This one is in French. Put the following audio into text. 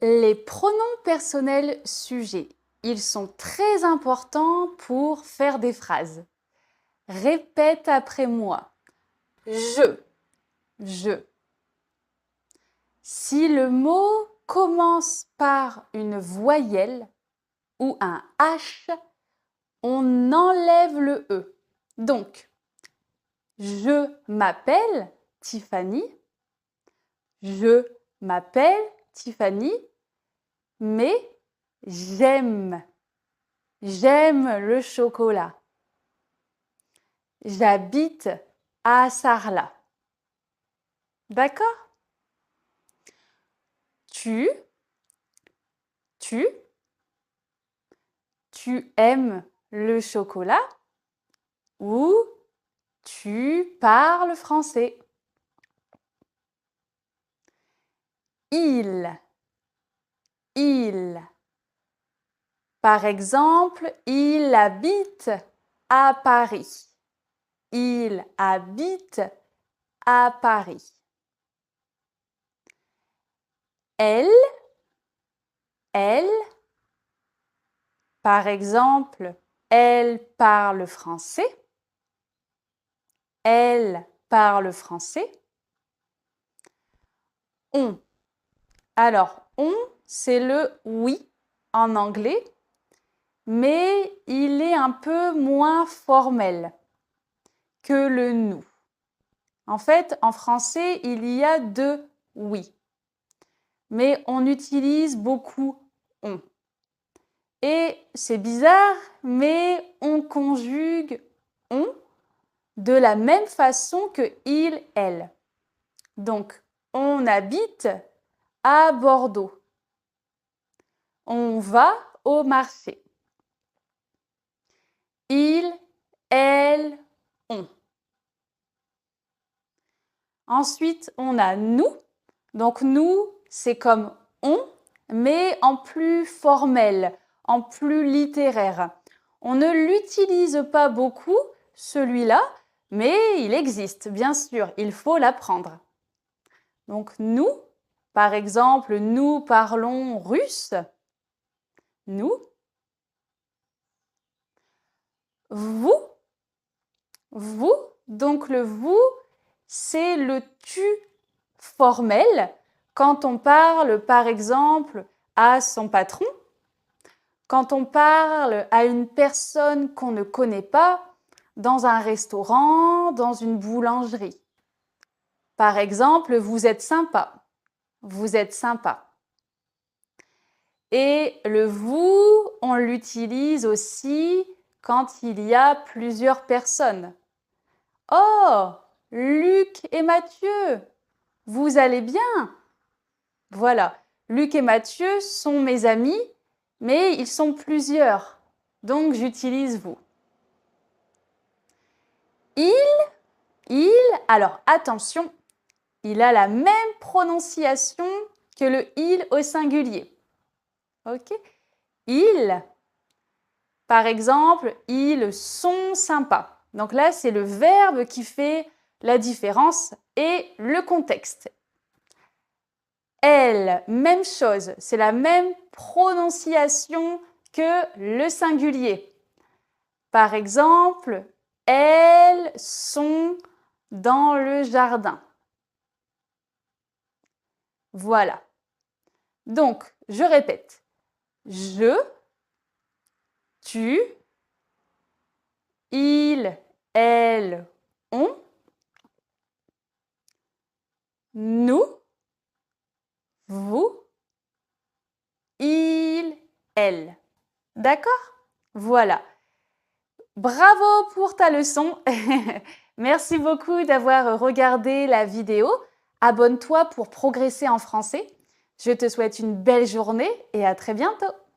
Les pronoms personnels sujets, ils sont très importants pour faire des phrases. Répète après moi. Je. Si le mot commence par une voyelle ou un H, on enlève le E. Donc, je m'appelle Tiffany. Je m'appelle Tiffany, mais j'aime le chocolat. J'habite à Sarlat. D'accord? Tu aimes le chocolat ou tu parles français. Il. Par exemple, il habite à Paris. Il habite à Paris. Elle. Par exemple, elle parle français. Elle parle français. On. Alors, on, c'est le oui en anglais, mais il est un peu moins formel que le nous. En fait, en français, il y a deux oui, mais on utilise beaucoup on. Et c'est bizarre, mais on conjugue on de la même façon que il, elle. Donc, on habite à Bordeaux. On va au marché. Il, elle, on. Ensuite, on a nous. Donc, nous, c'est comme on, mais en plus formel, en plus littéraire. On ne l'utilise pas beaucoup, celui-là, mais il existe, bien sûr, il faut l'apprendre. Donc, nous, par exemple, nous parlons russe. Nous. Vous. Donc le vous, c'est le tu formel quand on parle, par exemple, à son patron, quand on parle à une personne qu'on ne connaît pas dans un restaurant, dans une boulangerie. Par exemple, vous êtes sympa. Vous êtes sympa. Et le vous, on l'utilise aussi quand il y a plusieurs personnes. Oh, Luc et Mathieu, vous allez bien? Voilà, Luc et Mathieu sont mes amis, mais ils sont plusieurs, donc j'utilise vous. Alors attention, il a la même prononciation que le il au singulier. Ok? Ils, par exemple, ils sont sympas. Donc là, c'est le verbe qui fait la différence et le contexte. Elle, même chose, c'est la même prononciation que le singulier. Par exemple, elles sont dans le jardin. Voilà. Donc, je répète. Je, tu, il, elle, on, nous, vous, il, elle. D'accord? Voilà. Bravo pour ta leçon. Merci beaucoup d'avoir regardé la vidéo. Abonne-toi pour progresser en français. Je te souhaite une belle journée et à très bientôt.